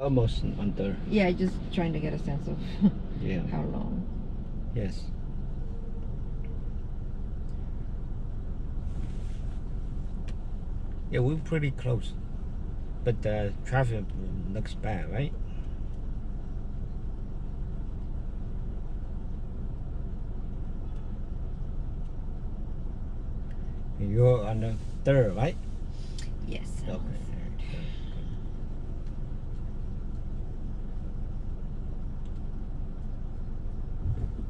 Almost on third. Yeah, just trying to get a sense of Yeah. how long. Yes. Yeah, we're pretty close. But the traffic looks bad, right? You're on the third, right? Yes. I'm on Okay. third. Good, good.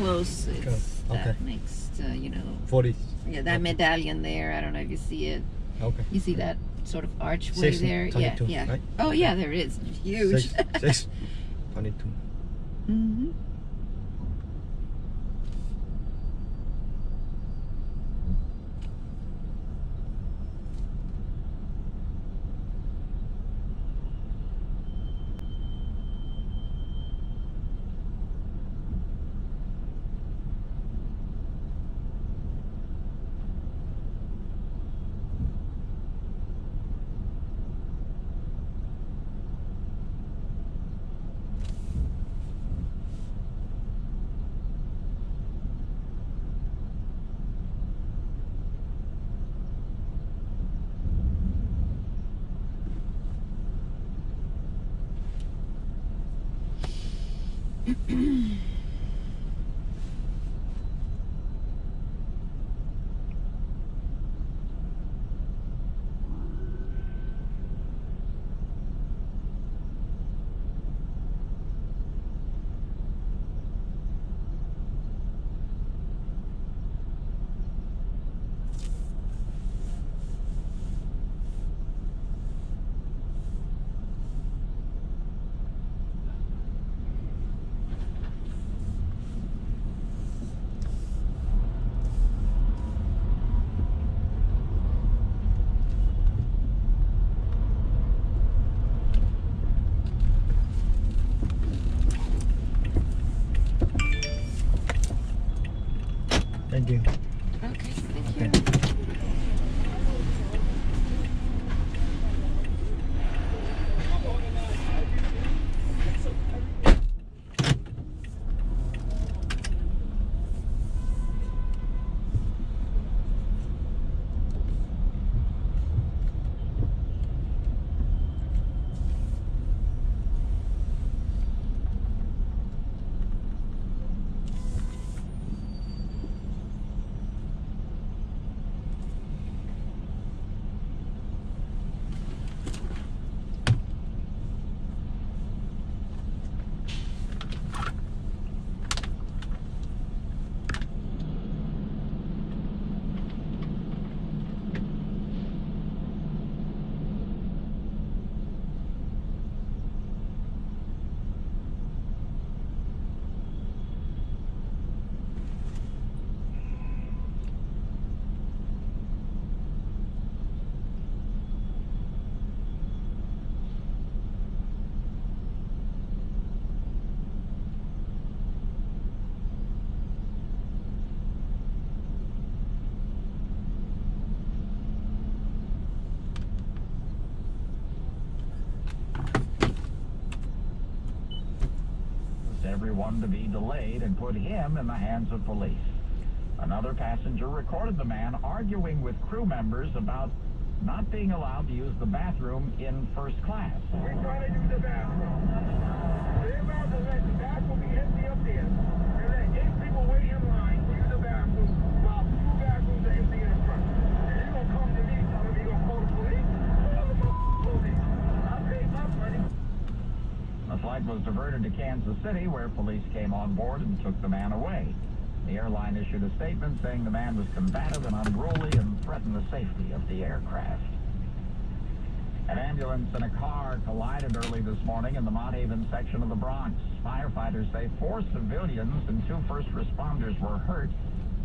close, it's Okay. that next, 40. yeah, that Okay. medallion there. I don't know if you see it. Okay. You see that sort of archway there? 22, Yeah. right? Oh, Okay. yeah, there it is. Huge. 22. Mm-hmm. Thank you. Okay, thank you. Okay. Everyone to be delayed and put him in the hands of police. Another passenger recorded the man arguing with crew members about not being allowed to use the bathroom in first class. We're trying to use the bathroom. They're about to let the bathroom be empty up there. They let 8 people wait in line to use the bathroom while 2 bathrooms are empty in the front. And you're going to come to me telling me you're going to call the police? Call the police. I'll pay my money. The flight was diverted to Kansas City, where police came on board and took the man away. The airline issued a statement saying the man was combative and unruly and threatened the safety of the aircraft. An ambulance and a car collided early this morning in the Mott Haven section of the Bronx. Firefighters say 4 civilians and 2 first responders were hurt.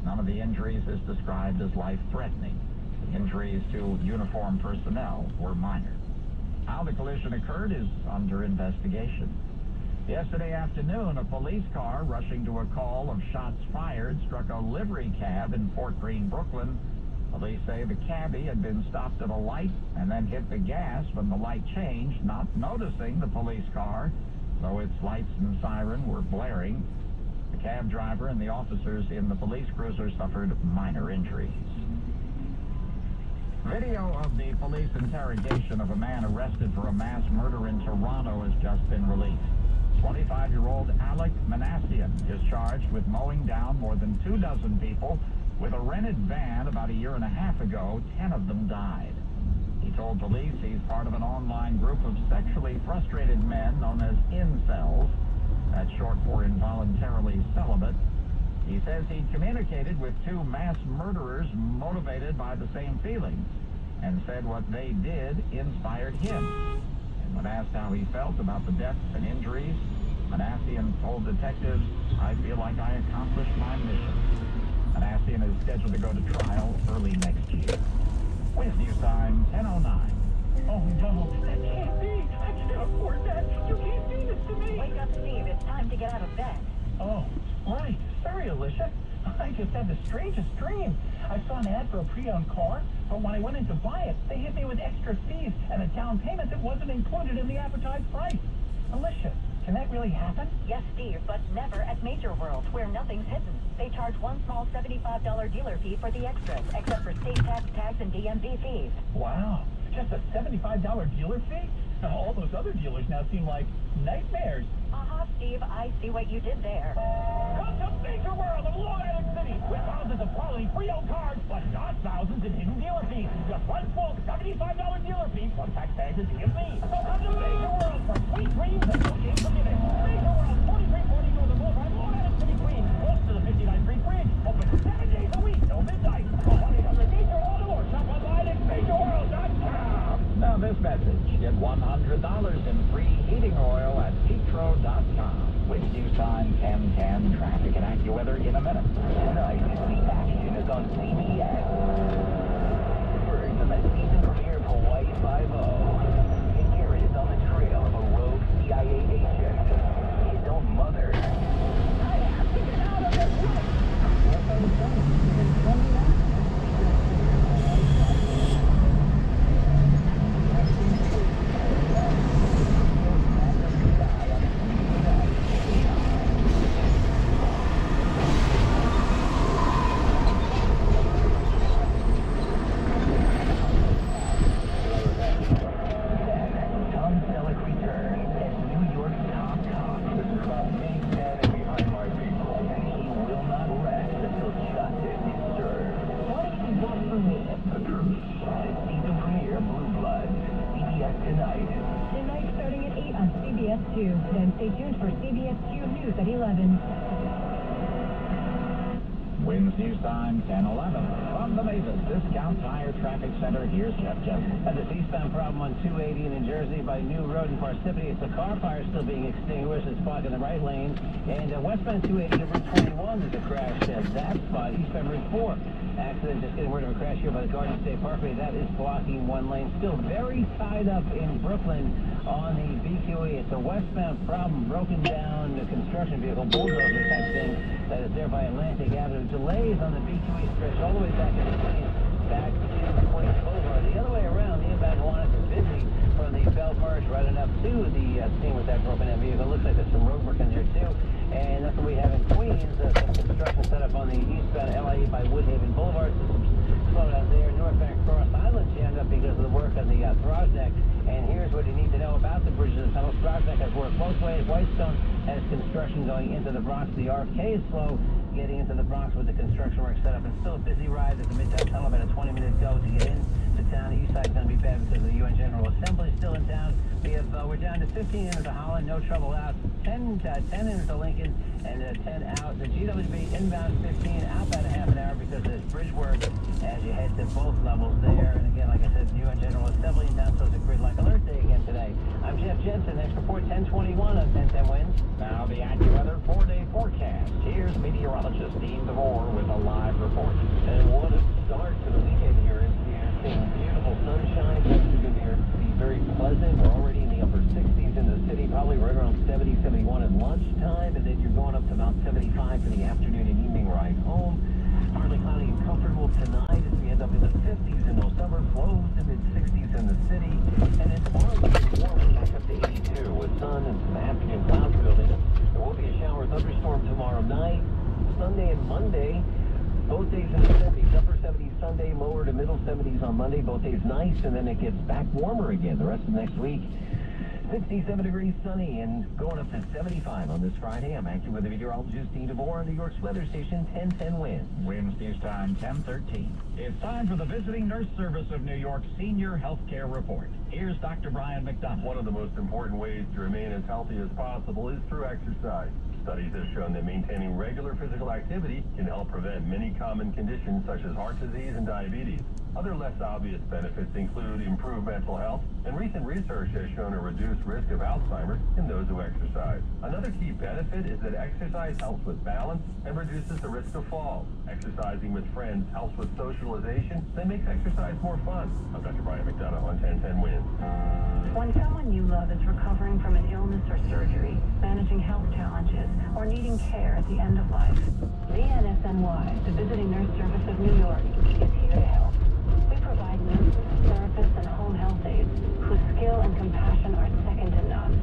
None of the injuries is described as life-threatening. The injuries to uniformed personnel were minor. How the collision occurred is under investigation. Yesterday afternoon, a police car rushing to a call of shots fired struck a livery cab in Fort Greene, Brooklyn. Police say the cabbie had been stopped at a light and then hit the gas when the light changed, not noticing the police car, though its lights and siren were blaring. The cab driver and the officers in the police cruiser suffered minor injuries. Video of the police interrogation of a man arrested for a mass murder in Toronto has just been released. 25-year-old Alec Manassian is charged with mowing down more than 24 people with a rented van about a year and a half ago. 10 of them died. He told police he's part of an online group of sexually frustrated men known as incels. That's short for involuntarily celibate. He says he communicated with two mass murderers motivated by the same feelings and said what they did inspired him. And when asked how he felt about the deaths and injuries, Manassian told detectives, "I feel like I accomplished my mission." Manassian is scheduled to go to trial early next year. With news time 10:09. Oh no, that can't be. I can't afford that. You can't do this to me. Wake up, Steve. It's time to get out of bed. Oh, right. Sorry, Alicia. I just had the strangest dream. I saw an ad for a pre-owned car, but when I went in to buy it, they hit me with extra fees and a down payment that wasn't included in the advertised price. Alicia, can that really happen? Yes, Steve, but never at Major World, where nothing's hidden. They charge one small $75 dealer fee for the extras, except for state tax, tags, and DMV fees. Wow. Just a $75 dealer fee? All those other dealers now seem like nightmares. Steve, I see what you did there. Come to Major World of Long Island City with thousands of quality pre-owned cars, plus not thousands in hidden dealer fees. Just one full $75 dealer fee plus tax, tags, and DMV. So come to Major World for sweet dreams and no games forgiven. Major World, 4340 Northern Boulevard, Long Island City, Queens. Close to the 59th Street Bridge. Open 7 days a week, no midnight. Call 1-800-MAJOR AUTO or shop online at MajorWorld.com. Now this message, get $100 in free heating oil at Petro.com. With news time 10:10, traffic and AccuWeather in a minute. Tonight, the action is on CBS. First, the season premiere of Hawaii Five-0. And Garrett is on the trail of a rogue CIA agent. His own mother. I have to get out of this room! Then stay tuned for CBS 2 News at 11. Wins News Time 10:11. From the Mavis Discount Tire Traffic Center, here's Jeff Jensen. There's a eastbound problem on 280 in New Jersey by New Road in Parsippany. It's a car fire still being extinguished. It's blocking the right lane. And westbound 280 to Route 21, there's a crash at that spot. Eastbound Route 4. Accident, just getting rid of a crash here by the Garden State Parkway. That is blocking one lane. Still very tied up in Brooklyn on the BQE. It's a westbound problem, broken down construction vehicle, bulldozer type thing that is there by Atlantic Avenue. Delays on the BQE stretch all the way back into Queens, back to Queens Boulevard. The other way around, the inbound Kiwanis is busy from the Belt Marsh right on up to the scene with that broken down vehicle. Looks like there's some road work in there too. And that's what we have in Queens. Some construction set up on the eastbound LIE by Woodhaven Boulevard. So some slowdown there. Northbound Cross Island jammed up because of the work on the Throsneck. And here's what you need to know about the bridges and tunnels. Throsneck has worked both ways. Whitestone has construction going into the Bronx. The RFK is slow getting into the Bronx with the construction work set up. It's still a busy ride at the Midtown Tunnel, about a 20-minute go to get into town. The east side's going to be bad because of the UN General Assembly still in town. We're down to 15 into Holland, no trouble out. 10 into Lincoln, and 10 out. The GWB inbound 15, out about a half an hour because there's bridge work as you head to both levels there. And again, like I said, the UN General Assembly in town, so it's a grid-like alert day again today. I'm Jeff Jensen. Next report 1021 on 1010 Wins. Now the AccuWeather 4-day forecast. Here's meteorologist Dean DeVore with a live report. And what a start to the weekend here. We're seeing beautiful sunshine. That's going to be very pleasant. We're already in the upper 60s in the city, probably right around 70, 71 at lunchtime, and then you're going up to about 75 for the afternoon and evening ride home. Partly cloudy and comfortable tonight as we end up in the 50s in those suburbs, low to mid-60s in the city. And then tomorrow we'll be warmer, back up to 82 with sun and some afternoon clouds building. There will be a shower thunderstorm tomorrow night. Sunday and Monday, both days in the 70s, upper 70s Sunday, lower to middle 70s on Monday, both days nice, and then it gets back warmer again the rest of next week. 67 degrees sunny and going up to 75 on this Friday. I'm AccuWeather meteorologist Dean DeVore on New York's weather station 1010 Wins. Wins News Time 10:13. It's time for the Visiting Nurse Service of New York Senior Healthcare Report. Here's Dr. Brian McDonough. One of the most important ways to remain as healthy as possible is through exercise. Studies have shown that maintaining regular physical activity can help prevent many common conditions such as heart disease and diabetes. Other less obvious benefits include improved mental health, and recent research has shown a reduced risk of Alzheimer's in those who exercise. Another key benefit is that exercise helps with balance and reduces the risk of falls. Exercising with friends helps with socialization that makes exercise more fun. I'm Dr. Brian McDonough on 1010 Wins. When someone you love is recovering from an illness or surgery, managing health challenges, or needing care at the end of life, VNSNY, the Visiting Nurse Service of New York, is here to help. We provide nurses, therapists, and home health aides whose skill and compassion are second to none.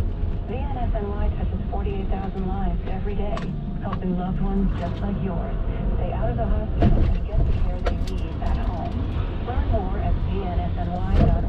VNSNY touches 48,000 lives every day, helping loved ones just like yours stay out of the hospital and get the care they need at home. Learn more at vnsny.org.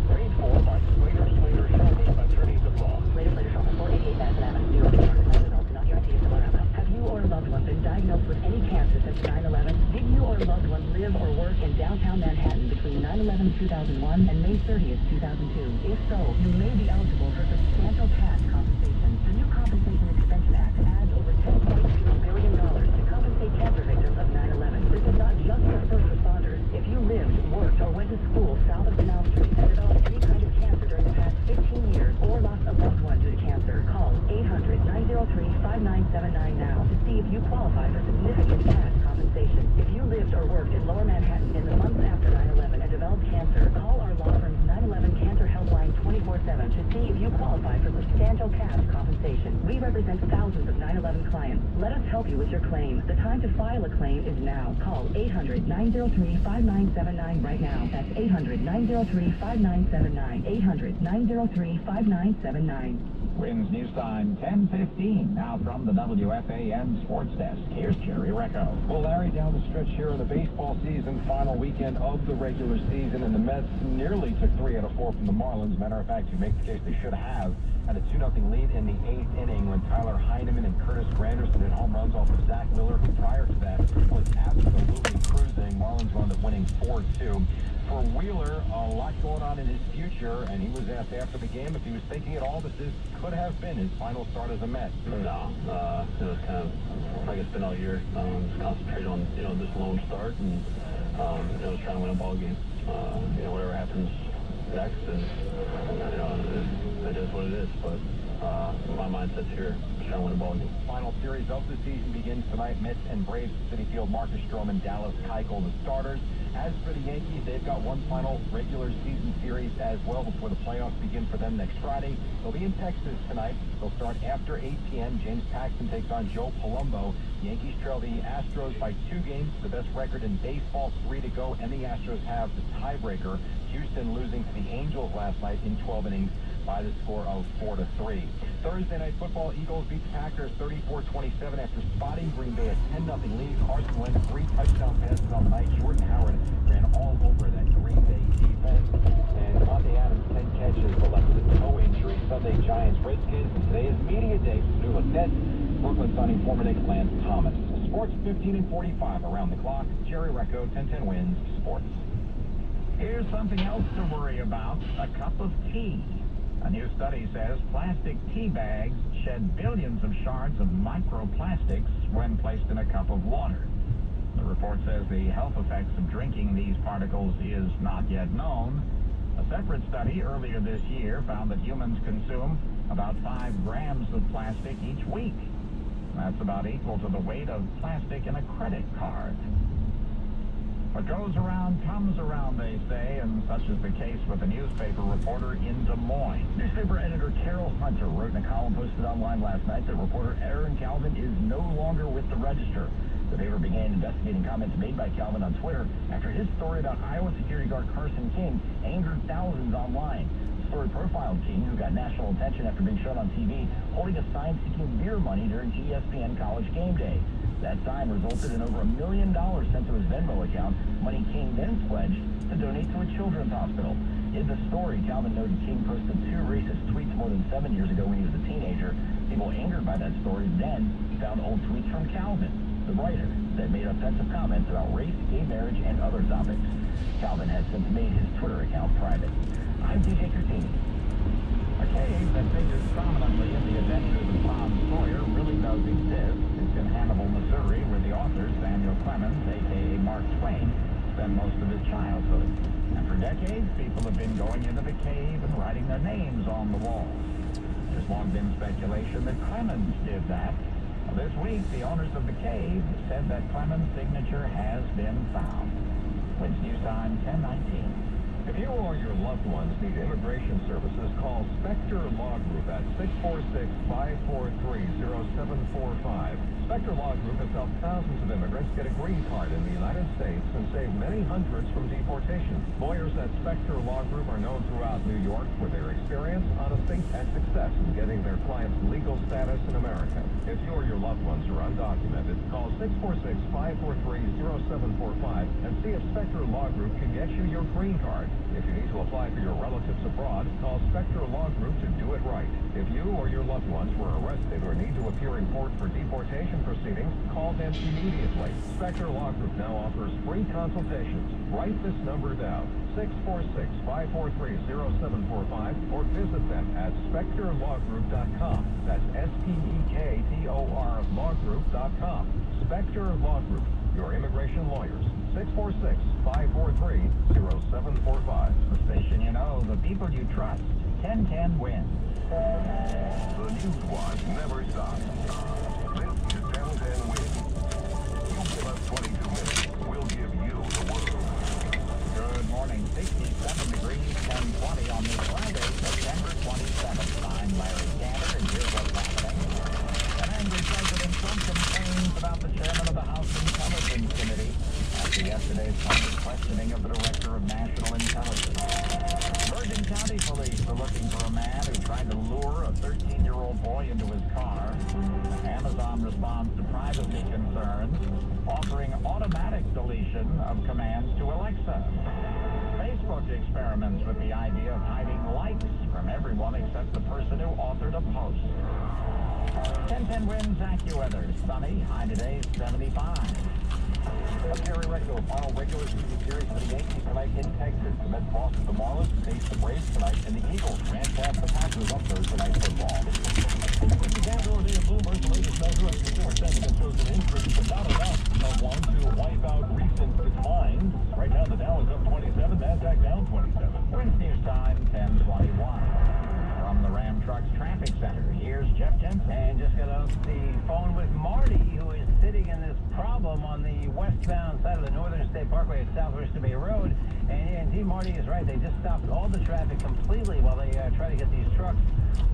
Paid for by Slater Shelby, attorneys at law. Slater Shelby, 488 Madison Avenue, New York. Results do not guarantee a similar outcome. Have you or a loved one been diagnosed with any cancer since 9/11? Did you or a loved one live or work in downtown Manhattan between 9/11/2001 and May 30th, 2002? If so, you may be eligible for substantial cash compensation. The new Compensation Extension Act adds over $10.2 billion to compensate cancer victims of 9/11. This is not just for first responders. If you lived, worked, or went to school south of Canal Street and developed any kind of cancer during the past 15 years or lost a loved one due to cancer, call 800-903-5979 now to see if you qualify for significant cash compensation. If you lived or worked in Lower Manhattan in the months after 9/11 and developed cancer, call our law firm's 9/11 Cancer Helpline 24/7 to see if you qualify for substantial cash compensation. We represent thousands of 9/11 clients. Let us help you with your claim. The time to file a claim is now. Call 800-903-5979 right now. That's 800-903-5979. 800-903-5979. Wins News Time 10:15. Now from the WFAN Sports Desk, here's Jerry Recco. Well, Larry, down the stretch here in the baseball season, final weekend of the regular season, and the Mets nearly took 3 out of 4 from the Marlins. Matter of fact, you make the case they should have. Had a 2-0 lead in the 8th inning when Tyler Heineman and Curtis Granderson hit home runs off of Zach Wheeler, who prior to that was absolutely cruising. Marlins wound up winning 4-2. For Wheeler, a lot going on in his future, and he was asked after the game if he was thinking at all that this could have been his final start as a Met. No, it was kind of like it's been all year. Just concentrate on this lone start and trying to win a ball game. Whatever happens next, and it is what it is. But my mindset's here, trying to win a ball game. Final series of the season begins tonight. Mets and Braves at Citi Field. Marcus Stroman, Dallas Keuchel, the starters. As for the Yankees, they've got one final regular season series as well before the playoffs begin for them next Friday. They'll be in Texas tonight. They'll start after 8 p.m. James Paxton takes on Joe Palumbo. Yankees trail the Astros by 2 games, the best record in baseball, 3 to go, and the Astros have the tiebreaker. Houston losing to the Angels last night in 12 innings by the score of 4-3. Thursday night football, Eagles beat the Packers 34-27 after spotting Green Bay a 10-0 lead. Carson Wentz 3 touchdown passes on the night. Jordan Howard ran all over that Green Bay defense. And Devontae Adams, 10 catches, but left with a toe injury. Sunday, Giants, Redskins. And today is media day for New York Nets. Brooklyn signing former Knicks Lance Thomas. Sports 15-45 around the clock. Jerry Recco, 1010 Wins Sports. Here's something else to worry about, a cup of tea. A new study says plastic tea bags shed billions of shards of microplastics when placed in a cup of water. The report says the health effects of drinking these particles is not yet known. A separate study earlier this year found that humans consume about 5 grams of plastic each week. That's about equal to the weight of plastic in a credit card. What goes around comes around, they say, and such is the case with a newspaper reporter in Des Moines. Newspaper editor Carol Hunter wrote in a column posted online last night that reporter Aaron Calvin is no longer with the Register. The paper began investigating comments made by Calvin on Twitter after his story about Iowa security guard Carson King angered thousands online. The story profiled King, who got national attention after being shown on TV holding a sign seeking beer money during ESPN College Game Day. That sign resulted in over $1 million sent to his Venmo account, money King then pledged to donate to a children's hospital. In the story, Calvin noted King posted 2 racist tweets more than 7 years ago when he was a teenager. People angered by that story then found old tweets from Calvin, the writer, that made offensive comments about race, gay marriage, and other topics. Calvin has since made his Twitter account private. I'm DJ Curtini. A cave that figures prominently in the adventures of Tom Sawyer really does exist. It's in Hannibal, Missouri, where the author, Samuel Clemens, a.k.a. Mark Twain, spent most of his childhood. And for decades, people have been going into the cave and writing their names on the walls. There's long been speculation that Clemens did that. Well, this week, the owners of the cave said that Clemens' signature has been found. Wins News Time, 10:19. If you or your loved ones need immigration services, call Spectre Law Group at 646-543-0745. Spectre Law Group has helped thousands of immigrants get a green card in the United States and saved many hundreds from deportation. Lawyers at Spectre Law Group are known throughout New York for their experience, honesty, and success in getting their clients legal status in America. If you or your loved ones are undocumented, call 646-543-0745 and see if Spectre Law Group can get you your green card. If you need to apply for your relatives abroad, call Spectre Law Group to do it right. If you or your loved ones were arrested or need to appear in court for deportation proceedings, call them immediately. Spectre Law Group now offers free consultations. Write this number down, 646-543-0745, or visit them at spectrelawgroup.com. That's S-P-E-K-T-O-R lawgroup.com. Spectre Law Group, your immigration lawyers. 646-543-0745. The station you know, the people you trust. 1010 wins. The News Watch never stops. This is 1010 Wins. You give us 22 minutes, we'll give you the world. Good morning. 67 degrees, 10:20 on this Friday, September 27th. I'm Larry Cantor, and here's what's happening. An angry President Trump complains about the chairman of the House Intelligence Committee after yesterday's public questioning of the Director of National Intelligence. Bergen County Police are looking for a man who tried to lure a 13-year-old boy into his car. Amazon responds to privacy concerns, offering automatic deletion of commands to Alexa. Facebook experiments with the idea of hiding likes from everyone except the person who authored a post. 1010 wins AccuWeather. Sunny, high today, 75. Terry Recto, final regular season series for the Yankees tonight in Texas. The Mets lost to the Marlins, face the Braves tonight, and the Eagles ran past the Packers up Thursday night football. With the Capital Day of Bloomberg, the latest measure of consumer sentiment shows an increase, but not enough of one to wipe out recent declines. Right now, the Dow is up 27, NASDAQ down 27. Wins News Time, 10:21. From the Ram Trucks Traffic Center, here's Jeff Jensen. And just got off the phone with Marty, who is sitting in this problem on the westbound side of the Northern State Parkway at Southwest Bay Road. And indeed, Marty is right. They just stopped all the traffic completely while they try to get these trucks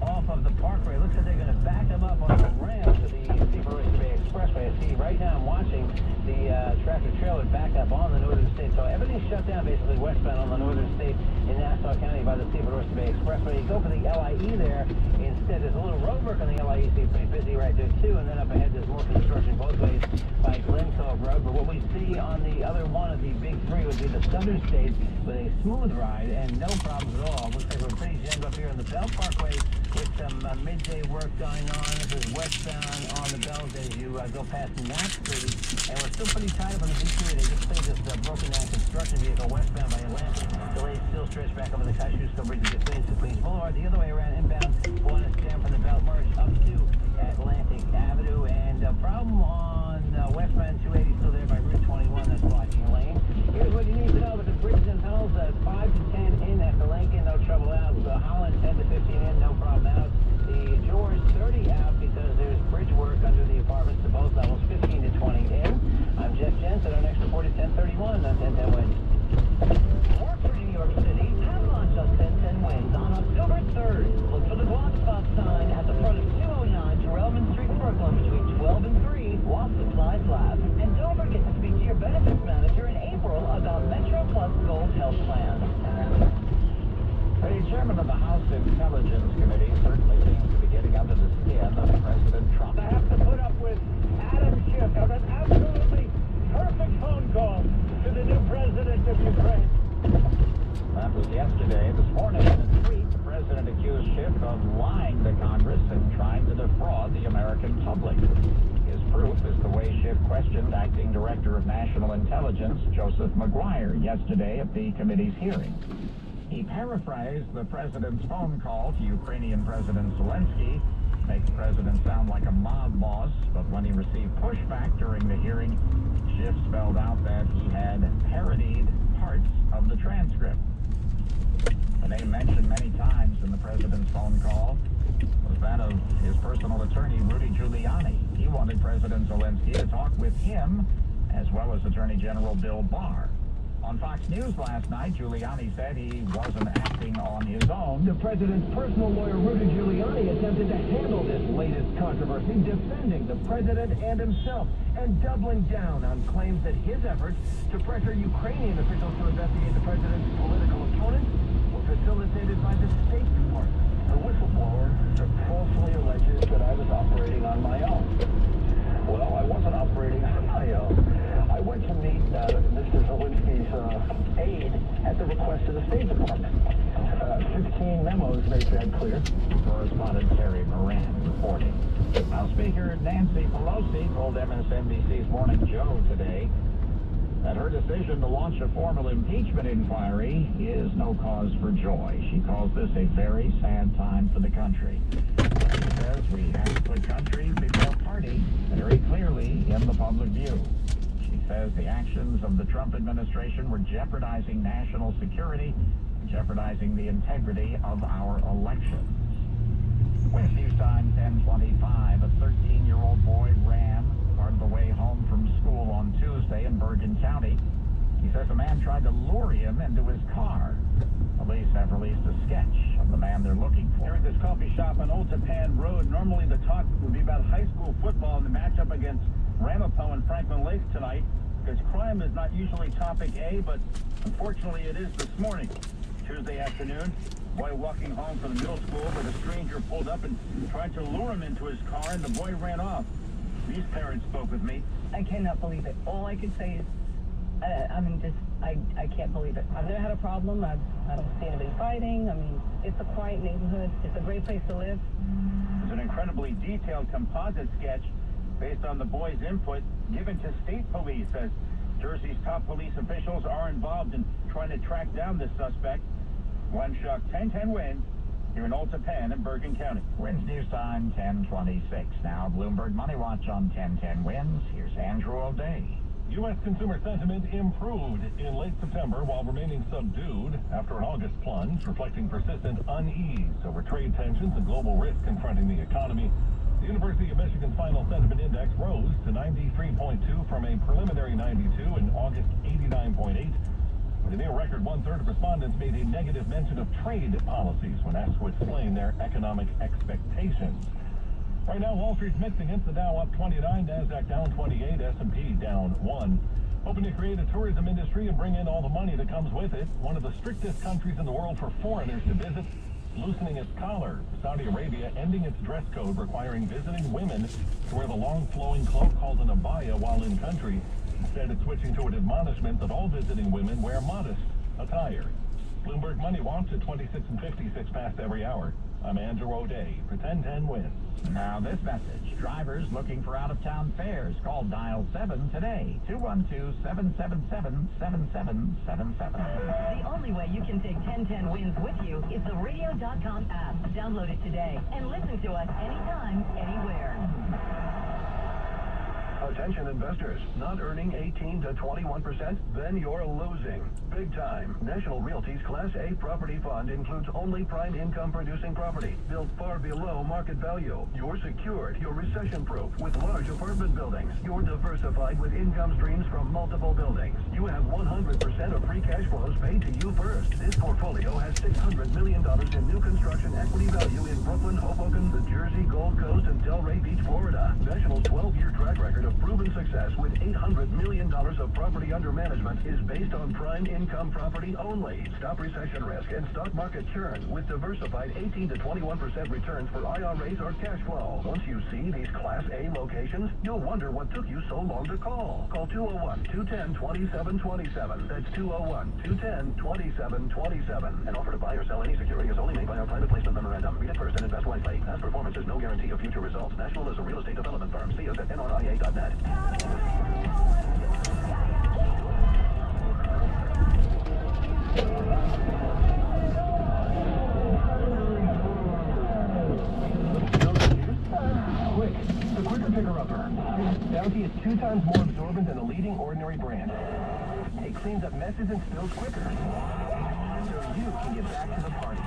off of the parkway. Looks like they're going to back them up on the ramp to the Southwest Bay Expressway. I see right now I'm watching the tractor trailer back up on the Northern State. So everything's shut down basically westbound on the Northern State in Nassau County by the Southwest Bay Expressway. You go for the LIE there. Instead, there's a little road work on the LIE, so you're pretty busy right there too. And then up ahead, there's more construction both ways by Glen Cove Road. But what we see on the other one of the big three would be the Southern State with a smooth ride and no problems at all. Looks like we're pretty jammed up here on the Bell Parkway with some midday work going on. This is westbound on the Bells as you go past Knack Street. And we're still pretty tight up on the B3. They just cleared this broken down construction vehicle westbound by Atlantic. Delays still stretch back over the Kosciuszko Bridge to Queens to Queens Boulevard. The other way around inbound, one is jammed from the Belt Merge up to Atlantic Avenue. And problem on westbound 280 still there by Route 21. That's blocking lane. Here's what you need to know about the bridges and tunnels. 5 to 10 in after Lincoln, no trouble out. Holland 10 to 15 in, no problem out. The George 30 out because there's bridge work under the apartments to both levels. 15 to 20 in. I'm Jeff Jensen. Our next report is 10:31 on 1010 Wins. Work for New York City. Have lunch on 1010 Wins on October 3rd. Look for the block stop sign at the front of 209 Terrellman Street, Brooklyn, between 12 and 3. While supplies last. And don't forget to speak to your benefits manager in April about Metro Plus Gold Health Plan. The chairman of the House Intelligence Committee certainly seems to be getting under the skin of President Trump. I have to put up with Adam Schiff of an absolutely perfect phone call to the new president of Ukraine. That was yesterday. This morning in a tweet, the president accused Schiff of lying to Congress and trying to defraud the American public. His proof is the way Schiff questioned Acting Director of National Intelligence Joseph McGuire yesterday at the committee's hearing. He paraphrased the president's phone call to Ukrainian President Zelensky, make the president sound like a mob boss, but when he received pushback during the hearing, Schiff spelled out that he had parodied parts of the transcript. The name mentioned many times in the president's phone call was that of his personal attorney, Rudy Giuliani. He wanted President Zelensky to talk with him, as well as Attorney General Bill Barr. On Fox News last night, Giuliani said he wasn't acting on his own. The president's personal lawyer, Rudy Giuliani, attempted to handle this latest controversy, defending the president and himself, and doubling down on claims that his efforts to pressure Ukrainian officials to investigate the president's political opponents were facilitated by the State Department. The whistleblower falsely alleges that I was operating on my own. Well, I wasn't operating on my own. I went to meet Mr. Zelensky's aide at the request of the State Department. 15 memos made that clear. Correspondent Terry Moran reporting. House Speaker Nancy Pelosi told MSNBC's Morning Joe today that her decision to launch a formal impeachment inquiry is no cause for joy. She calls this a very sad time for the country. She says we have to put country before party very clearly in the public view. She says the actions of the Trump administration were jeopardizing national security, jeopardizing the integrity of our elections. West News Time 10:25, a 13-year-old boy ran part of the way home from school on Tuesday in Bergen County. He says a man tried to lure him into his car. Police have released a sketch of the man they're looking for. Here at this coffee shop on Old Tappan Road, normally the talk would be about high school football and the matchup against Ramapo and Franklin Lakes tonight, because crime is not usually topic A, but unfortunately it is this morning. Tuesday afternoon, a boy walking home from the middle school, but a stranger pulled up and tried to lure him into his car, and the boy ran off. These parents spoke with me. I cannot believe it. All I could say is, I can't believe it. I've never had a problem. I don't see anybody fighting. I mean, it's a quiet neighborhood. It's a great place to live. It's an incredibly detailed composite sketch based on the boy's input given to state police, as Jersey's top police officials are involved in trying to track down this suspect. One Shock 10-10 win here in Old Tappan in Bergen County. Wins News Time 10:26. Now Bloomberg Money Watch on 10-10 wins. Here's Andrew O'Day. U.S. consumer sentiment improved in late September while remaining subdued after an August plunge, reflecting persistent unease over trade tensions and global risk confronting the economy. The University of Michigan's final sentiment index rose to 93.2 from a preliminary 92 in August 89.8. With a near record, one-third of respondents made a negative mention of trade policies when asked to explain their economic expectations. Right now, Wall Street's mixed against the Dow up 29, NASDAQ down 28, S&P down 1. Hoping to create a tourism industry and bring in all the money that comes with it. One of the strictest countries in the world for foreigners to visit, loosening its collar. Saudi Arabia ending its dress code requiring visiting women to wear the long flowing cloak called an abaya while in country. Instead, it's switching to an admonishment that all visiting women wear modest attire. Bloomberg Money Watch at 26 and 56 past every hour. I'm Andrew O'Day for 10-10 wins. Now this message. Drivers looking for out-of-town fares. Call Dial 7 today. 212-777-7777. The only way you can take 1010 wins with you is the radio.com app. Download it today and listen to us anytime, anywhere. Attention investors, not earning 18 to 21%? Then you're losing. Big time. National Realty's Class A property fund includes only prime income producing property, built far below market value. You're secured, you're recession proof with large apartment buildings. You're diversified with income streams from multiple buildings. You have 100% of free cash flows paid to you first. This portfolio has $600 million in new construction equity value in Brooklyn, Hoboken, the Jersey, Gold Coast, and Delray Beach, Florida. National's 12-year track record of proven success with $800 million of property under management is based on prime income property only. Stop recession risk and stock market churn with diversified 18 to 21% returns for IRAs or cash flow. Once you see these Class A locations, you'll wonder what took you so long to call. Call 201-210-2727. That's 201-210-2727. An offer to buy or sell any security is only made by our private placement memorandum. Read it first and invest wisely. Past performance is no guarantee of future results. National is a real estate development firm. See us at nria.net. 2 times more absorbent than a leading ordinary brand. It cleans up messes and spills quicker, so you can get back to the party.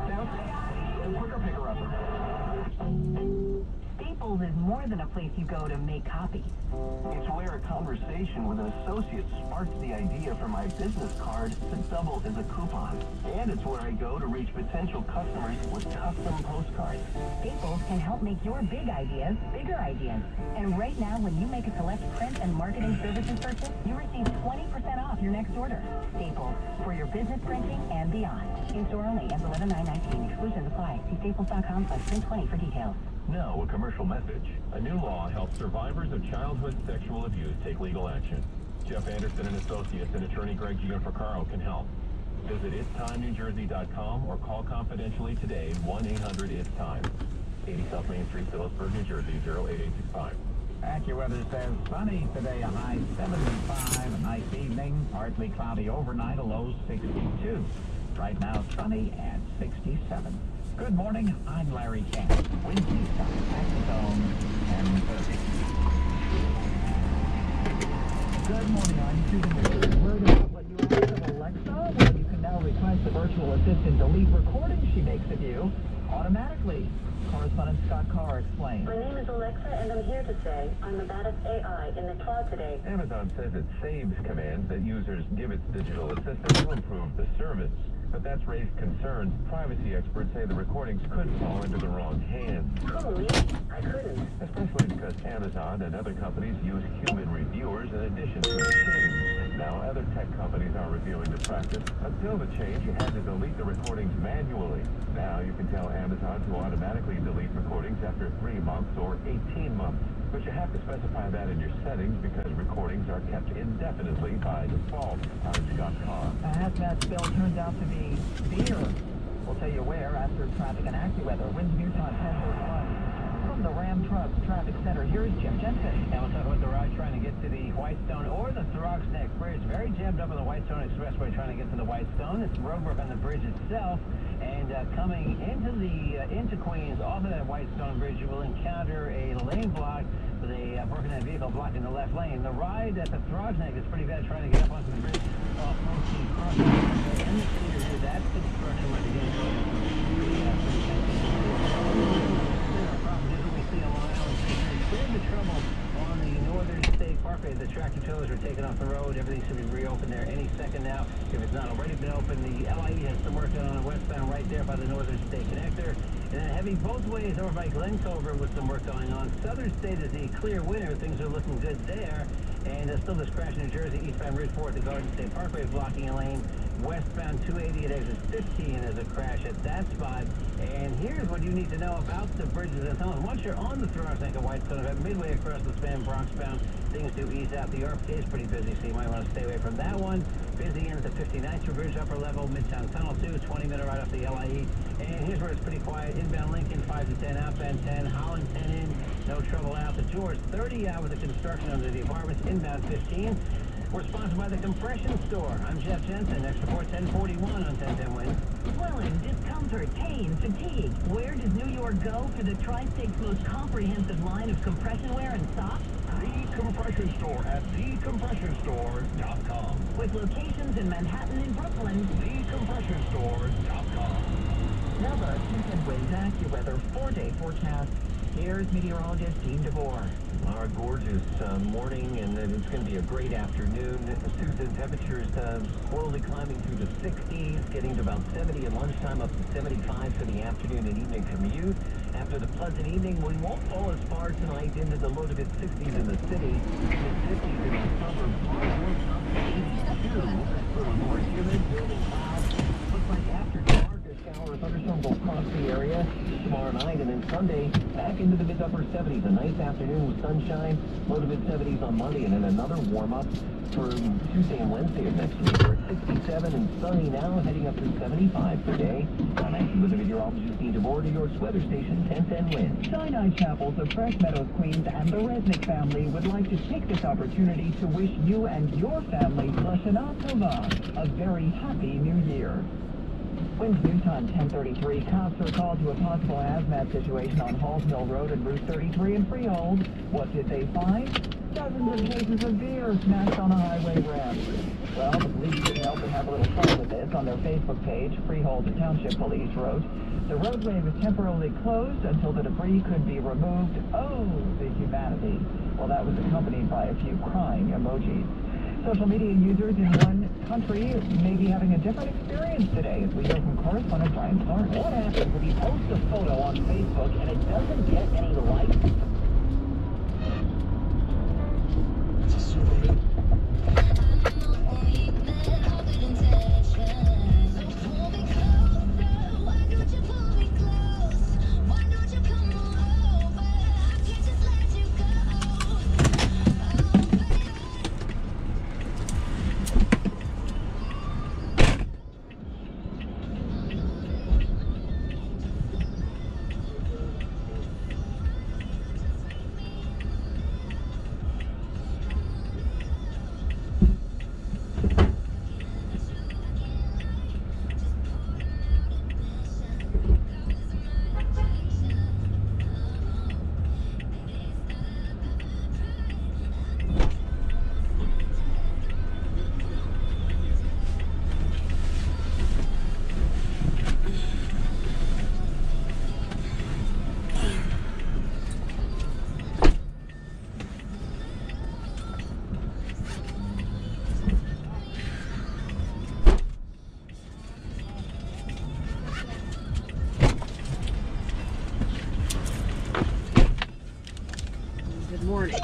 Now, the quicker picker-upper. Staples is more than a place you go to make copies. It's where a conversation with an associate sparked the idea for my business card to double as a coupon. And it's where I go to reach potential customers with custom postcards. Staples can help make your big ideas bigger ideas. And right now, when you make a select print and marketing services purchase, you receive 20% off your next order. Staples, for your business printing and beyond. In-store only, ends 11/9/19. Exclusions apply. See staples.com/print20 for details. Now, a commercial message. A new law helps survivors of childhood sexual abuse take legal action. Jeff Anderson and Associates and attorney Greg Gianfrancaro can help. Visit itstimenewjersey.com or call confidentially today 1-800-ITS-TIME. 80 South Main Street, Phillipsburg, New Jersey, 08865. AccuWeather says sunny today, a high 75, a nice evening. Partly cloudy overnight, a low 62. Right now, sunny at 67. Good morning, I'm Larry Camp. Wednesday, Saxophone, and 30. Good morning, I'm Susan Richards. Word about what you asked of Alexa? Well, you can now request the virtual assistant delete recordings she makes of you automatically. Correspondent Scott Carr explains. My name is Alexa, and I'm here to say I'm the baddest AI in the cloud today. Amazon says it saves commands that users give its digital assistant to improve the service. But that's raised concerns. Privacy experts say the recordings could fall into the wrong hands. Who, me? I couldn't. Especially because Amazon and other companies use human reviewers in addition to machines. Now other tech companies are reviewing the practice. Until the change, you had to delete the recordings manually. Now you can tell Amazon to automatically delete recordings after 3 months or 18 months. But you have to specify that in your settings because recordings are kept indefinitely by default. I'm Scott Carr. A hazmat spill turns out to be beer. We'll tell you where after traffic and AccuWeather. Winds Midtown 10:41. From the Ram Trucks Traffic Center, here's Jim Jensen. Now we'll talk about the ride trying to get to the Whitestone or the Throgs Neck Bridge. Very jammed up on the Whitestone Expressway trying to get to the Whitestone. It's roadwork on the bridge itself. And coming into Queens off of that Whitestone Bridge, you will encounter a lane block with a broken down vehicle blocking the left lane. The ride at the Throgs Neck is pretty bad trying to get up onto the bridge off Monkey Crossing. And that's construction work again. Cleared the trouble on the Northern State Parkway. The tractor trailers are taken off the road. Everything should be reopened there any second now. If it's not already been opened, the LIE has some work done on westbound right there by the Northern State Connector. And then heavy both ways over by Glen Clover with some work going on. Southern State is the clear winner. Things are looking good there. And still this crash in New Jersey, eastbound Route 4 at the Garden State Parkway blocking a lane. Westbound 280 at exit 15 is a crash at that spot. And here's what you need to know about the bridges and tunnels. Once you're on the Throgs Neck of Whitestone, about midway across the span, Bronx-bound, things do ease out. The RPA is pretty busy, so you might want to stay away from that one. Busy in the 59th Street Bridge, upper level, Midtown Tunnel 2, 20-minute right off the LIE. And here's where it's pretty quiet. Inbound Lincoln, 5 to 10, outbound 10, Holland 10 in, no trouble out. The George, 30 out with the construction under the apartments, inbound 15. We're sponsored by the Compression Store. I'm Jeff Jensen. Next report 1041 on 1010 Win. Swelling, discomfort, pain, fatigue. Where does New York go for the Tri-State's most comprehensive line of compression wear and socks? The Compression Store at thecompressionstore.com. With locations in Manhattan and Brooklyn. Thecompressionstore.com. Now the 1010 Winds AccuWeather 4-day forecast. Here's meteorologist Dean DeVore. Our gorgeous morning, and then it's going to be a great afternoon. Susan, temperatures slowly climbing through the 60s, getting to about 70 at lunchtime, up to 75 for the afternoon and evening commute. After the pleasant evening, we won't fall as far tonight into the low to mid 60s in the city, mid-50s in the suburbs. Tomorrow, up to 82, a little more humid, building clouds. Looks like after dark, a shower or thunderstorm will cross the area tomorrow night, and then Sunday, back into the mid-upper 70s. A nice afternoon with sunshine, low to mid-70s on Monday, and then another warm-up for Tuesday and Wednesday of next week. We're at 67 and sunny now, heading up to 75 today. I'm actually with the meteorologist Dean DeVore, New York's weather station, 1010 Wind. Sinai Chapels of Fresh Meadows, Queens, and the Resnick family would like to take this opportunity to wish you and your family a very happy new year. Winds new time 10:33. Cops are called to a possible hazmat situation on Halls Mill Road and Route 33 in Freehold. What did they find? Dozens of cases of beer smashed on a highway ramp. Well, the police couldn't help but have a little fun with this. On their Facebook page, Freehold Township Police wrote, "The roadway was temporarily closed until the debris could be removed." Oh, the humanity. Well, that was accompanied by a few crying emojis. Social media users in one country may be having a different experience today, as we hear from correspondent Brian Clark. What happens if you post a photo on Facebook and it doesn't get any likes?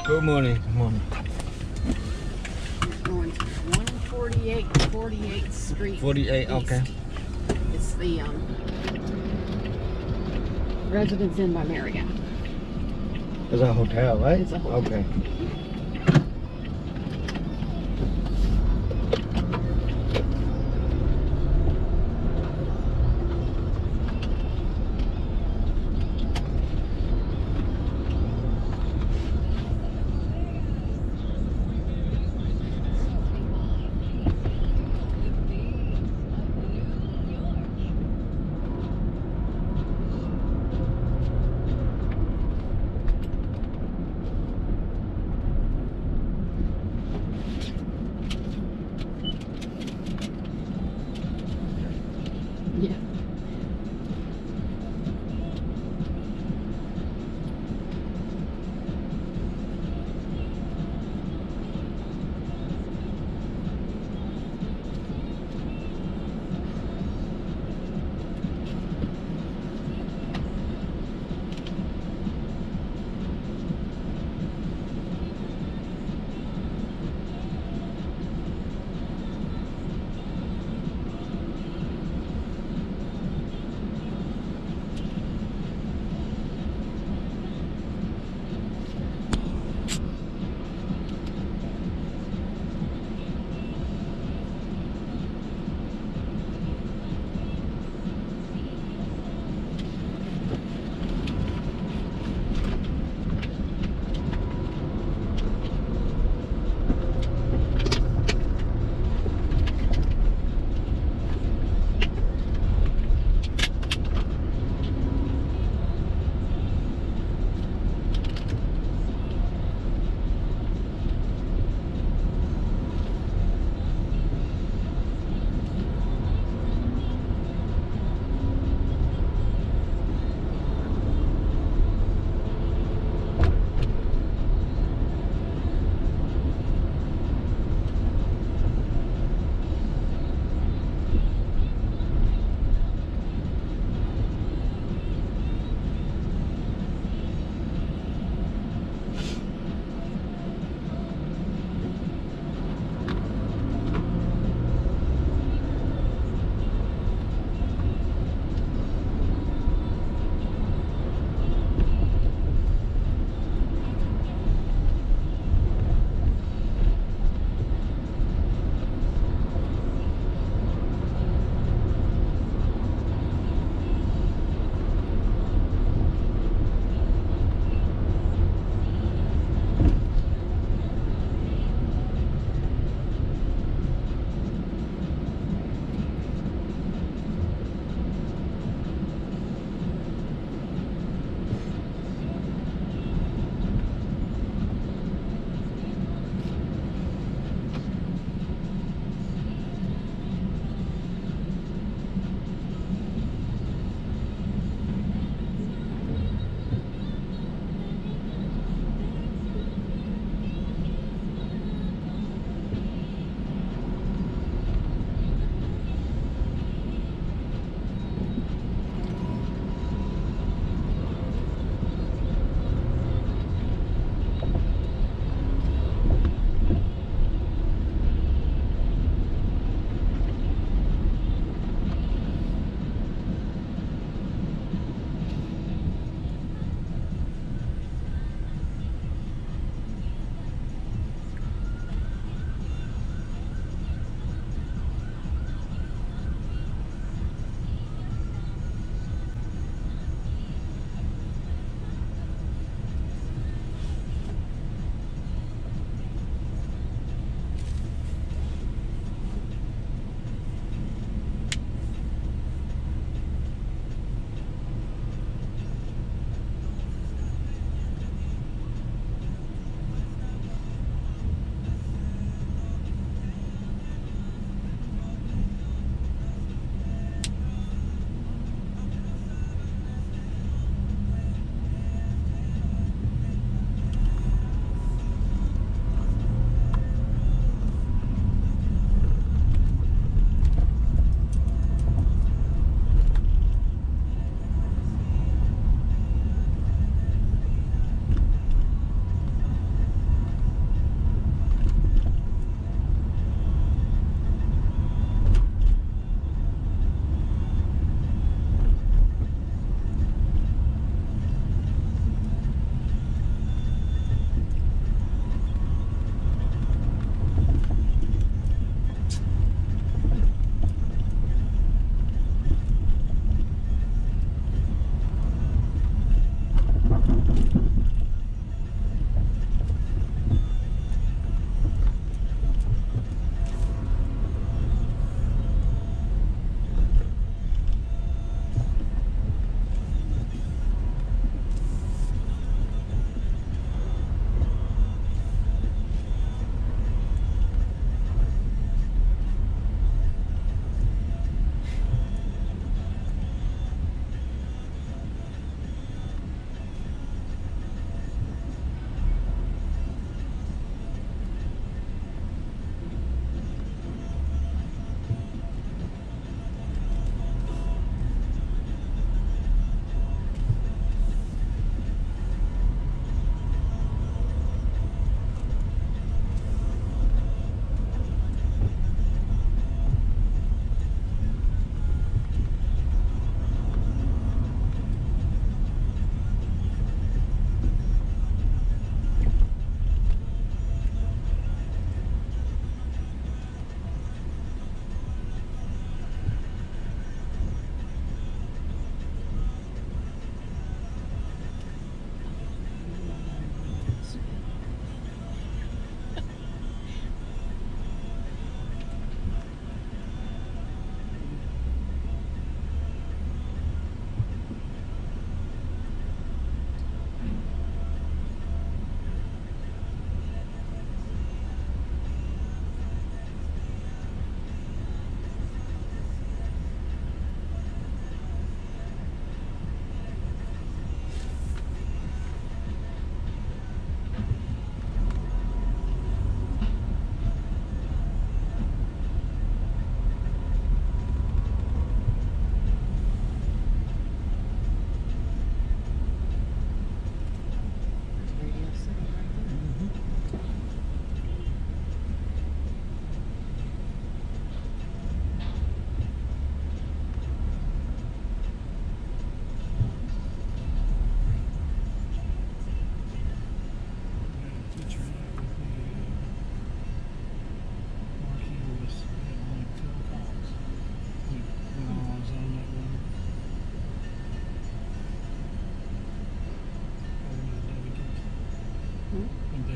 Good morning. Good morning. Going to 148 48th Street. 48, okay. East. It's the Residence Inn by Marriott. It's a hotel, right? It's a hotel. Okay.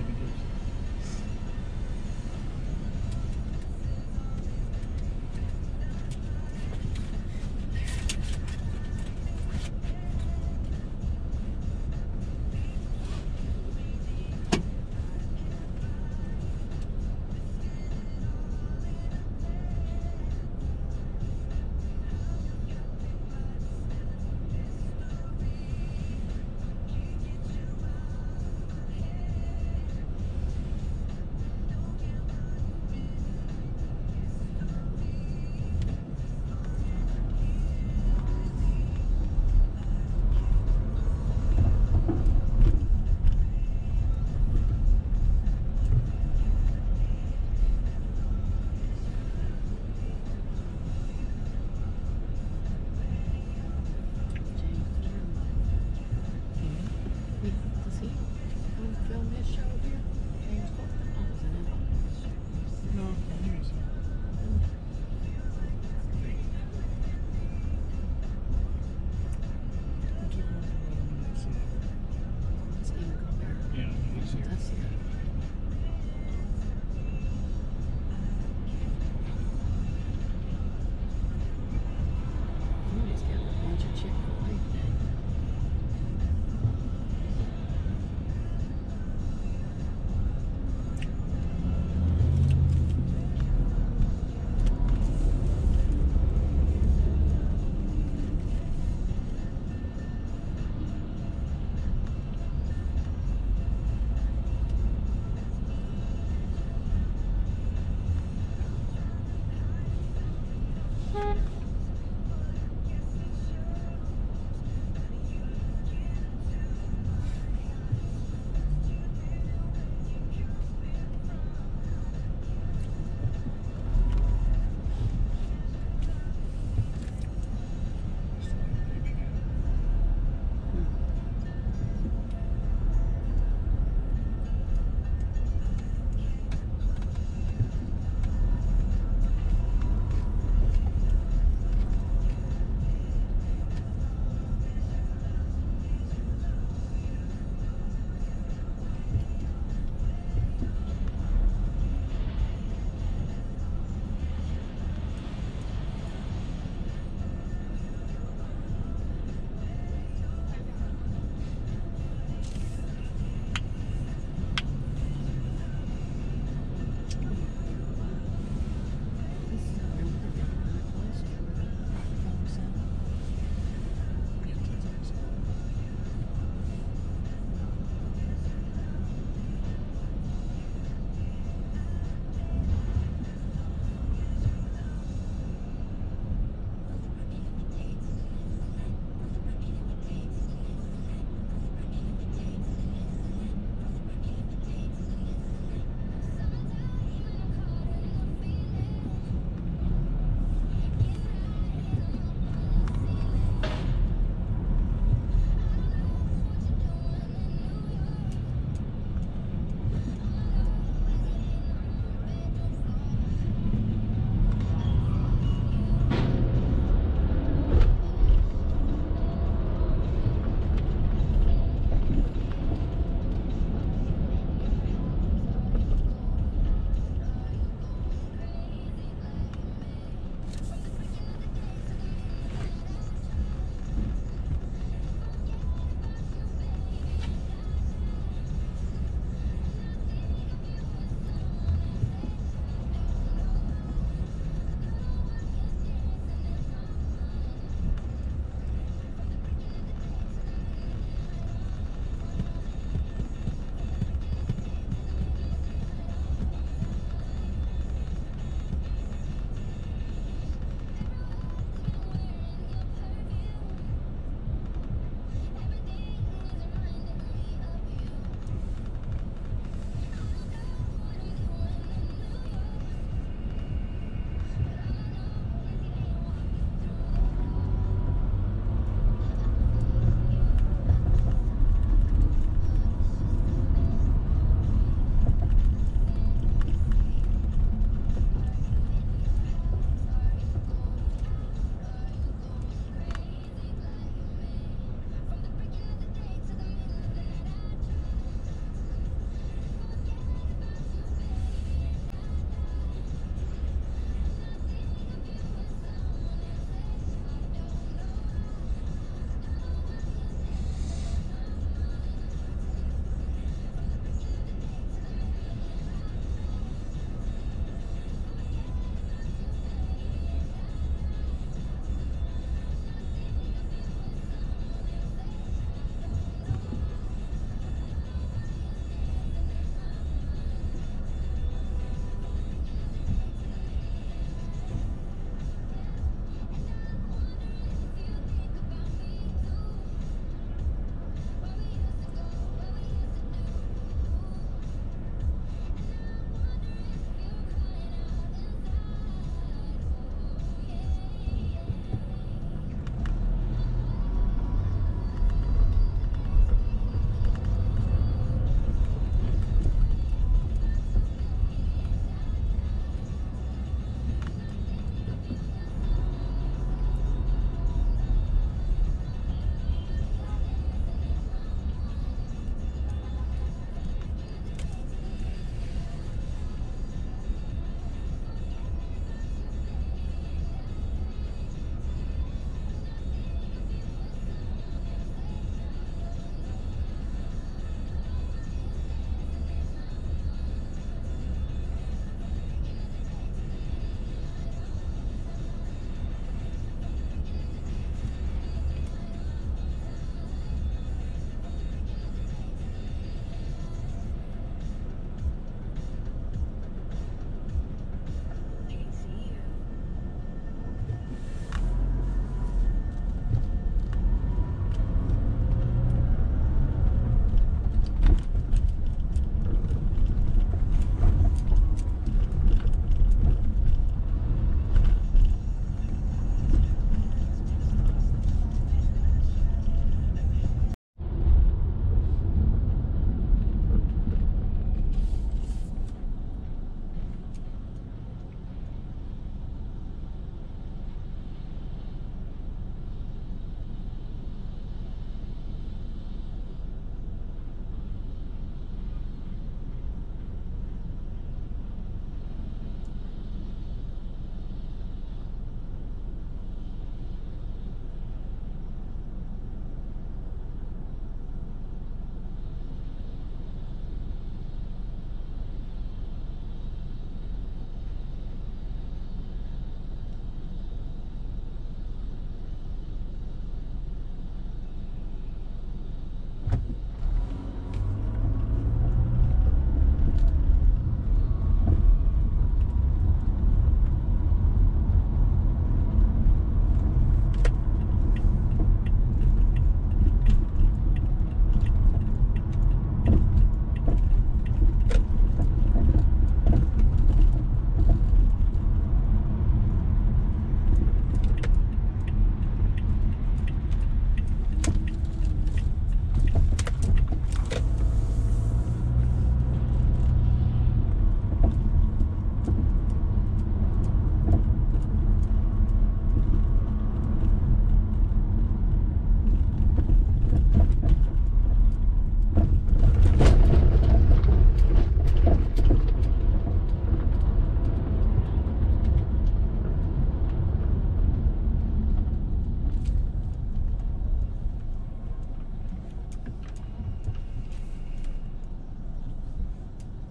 DVDs.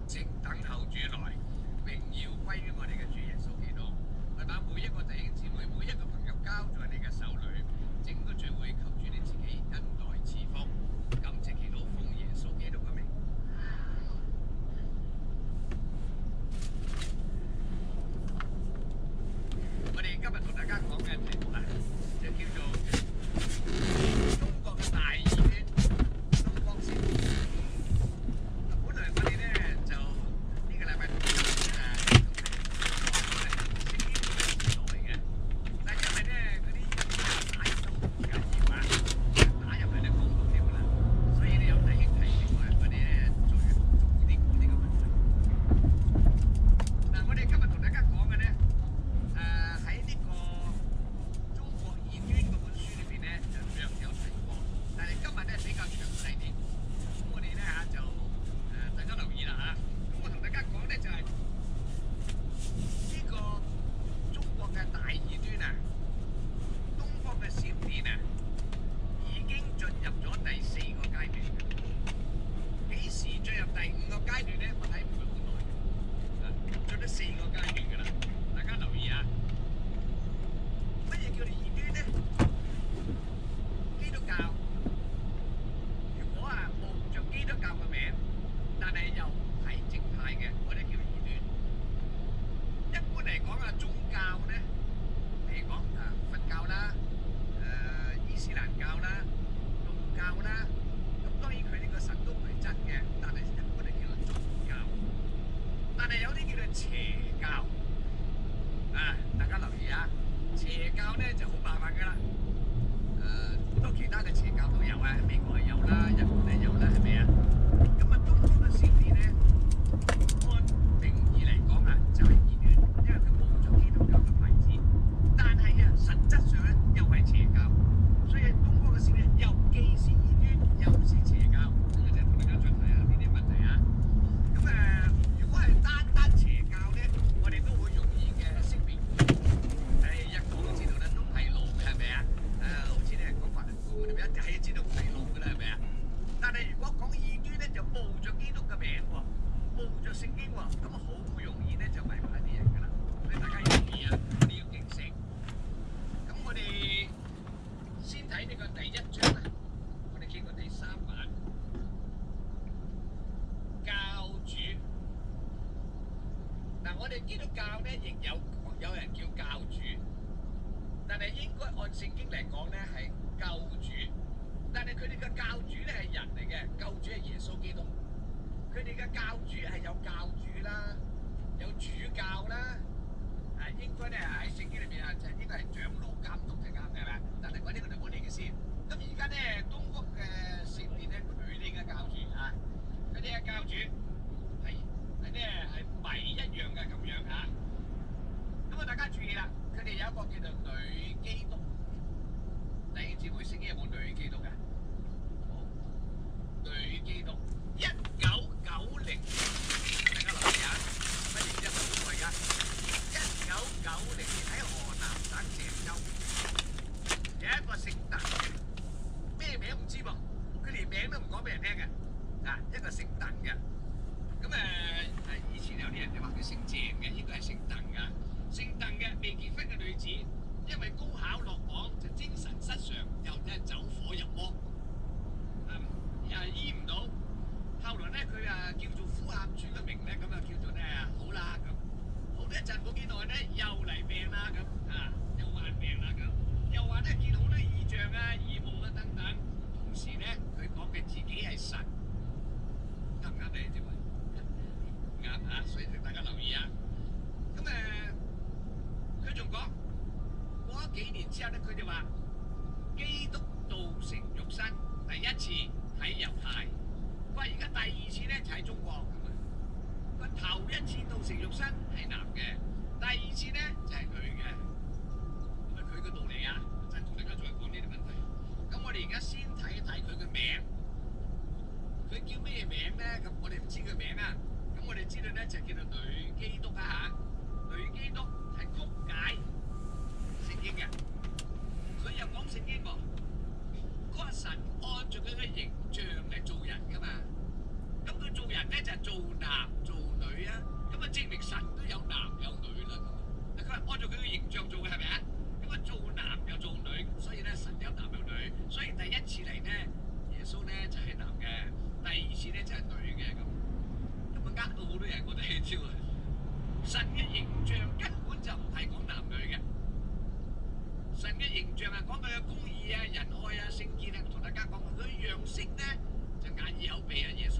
直等候主來，榮耀歸於我哋嘅主耶穌基督。我把每一個弟兄姊妹、每一個朋友交在你嘅手裏，整個聚會求主你自己恩待賜福，感謝祈禱奉耶穌基督嘅名。我哋今日同大家講嘅題目啊，就叫做中國嘅大異端，東方閃電。本來我哋咧就呢個禮拜同聖經時代嘅，但因為咧嗰啲打入都唔緊要啊，打入嚟就講到添啦，所以你有弟兄提醒我哋咧做啲講呢個問題。嗱，我哋今日同大家講嘅咧。喺呢個中國異端嗰本書裏邊咧，就略有提過，但係今日咧比較詳細啲。咁我哋咧就大家留意啦嚇。咁我同大家講咧就係呢個中國嘅大異端啊，東方嘅閃電啊，已經進入咗第4個階段。幾時進入第5個階段咧？我睇唔會好耐。進咗4個階段㗎啦。大家留意下，乜嘢叫做異端呢？基督教如果冒着基督教嘅名，但係又唔係正派嘅，我哋叫異端。一般嚟講宗教呢，譬如講佛教啦、伊斯蘭教啦、道教啦，咁當然佢哋個神都唔係真嘅，但係一般嚟叫做宗教。但係有啲叫做邪教。大家留意啊！邪教咧就好麻煩㗎啦。好多其他嘅邪教都有啊，美國係有啦，日本係有啦，係咪啊？咁東方嘅閃電咧，按定義嚟講就係異端，因為佢冒咗基督教嘅牌子，但係實質上咧又係邪教，所以東方嘅閃電又既是異端又是邪教。我就同大家再睇下呢啲問題啊。咁如果係單邪教咧，我哋都會容易嘅識別。一講都知道咧，都係路嘅，係咪啊？好似咧講法輪功，我哋一睇就知道係路㗎啦，係咪啊？但係如果講異端咧，就冒著基督嘅名喎，冒著聖經喎，咁好容易咧就迷埋啲人㗎啦。所以大家要注意啊，我哋要警醒。咁我哋先睇呢個第1章啦，我哋見過第3版教主。嗱，我哋基督教咧亦有人叫教主，但係應該按聖經嚟講咧係救主，但係佢哋嘅教主咧係人嚟嘅，救主係耶穌基督。佢哋嘅教主係有教主啦，有主教啦，應該咧喺聖經裏邊就應該係長老監督就啱嘅啦。但係嗰啲我哋唔好理佢先。咁而家咧東方嘅聖殿咧，佢哋嘅教主佢哋嘅教主係迷一樣嘅咁樣嚇。咁大家注意啦，佢哋有一個叫做女基督。弟兄姊妹，聖經有冇女基督㗎？好，女基督1990年，大家留意下，乜嘢啫？好耐㗎。1990年喺河南省鄭州有一個姓鄧嘅，咩名唔知喎，佢連名都唔講俾人聽嘅。一個姓鄧嘅。咁以前有啲人就話佢姓鄭嘅，應該係姓鄧㗎。姓鄧嘅未結婚嘅女子，因為高考落榜就精神失常，又走火入魔，又醫唔到。後來咧佢叫做呼喊主嘅名咧，咁就叫做咧好啦咁。好一陣冇幾耐咧又嚟病啦咁，又患病啦咁，又話咧見好多異象異夢等等。同時咧佢講嘅自己係神，啱唔啱你知唔知？啱所以大家留意啊。咁佢仲講過咗幾年之後咧，佢就話基督道成肉身第一次喺猶太，佢話而家第2次咧就喺中國咁啊。佢頭1次道成肉身係男嘅，第2次咧就係女嘅。咁佢嘅道理就同大家再講呢啲問題。咁我哋而家先睇一睇佢嘅名，佢叫咩名咧？咁我哋唔知佢名啊。咁我哋知道咧就叫做女基督女基督係曲解聖經嘅，佢又講聖經喎，嗰個神按照佢嘅形象嚟做人㗎嘛。咁佢做人咧就係做男做女啊，咁啊證明神都有男有女啦。佢係按照佢嘅形象做嘅係咪啊？咁啊做男又做女，所以咧神有男有女，所以第一次嚟咧，耶穌咧就係男嘅，第二次咧就係女嘅咁。咁啊呃到好多人，我哋呢招啊！神嘅形象根本就唔係講男女嘅，神嘅形象係講佢嘅公義啊、仁愛啊、聖潔啊。同大家講佢嘅樣式咧就眼耳口鼻啊，耶穌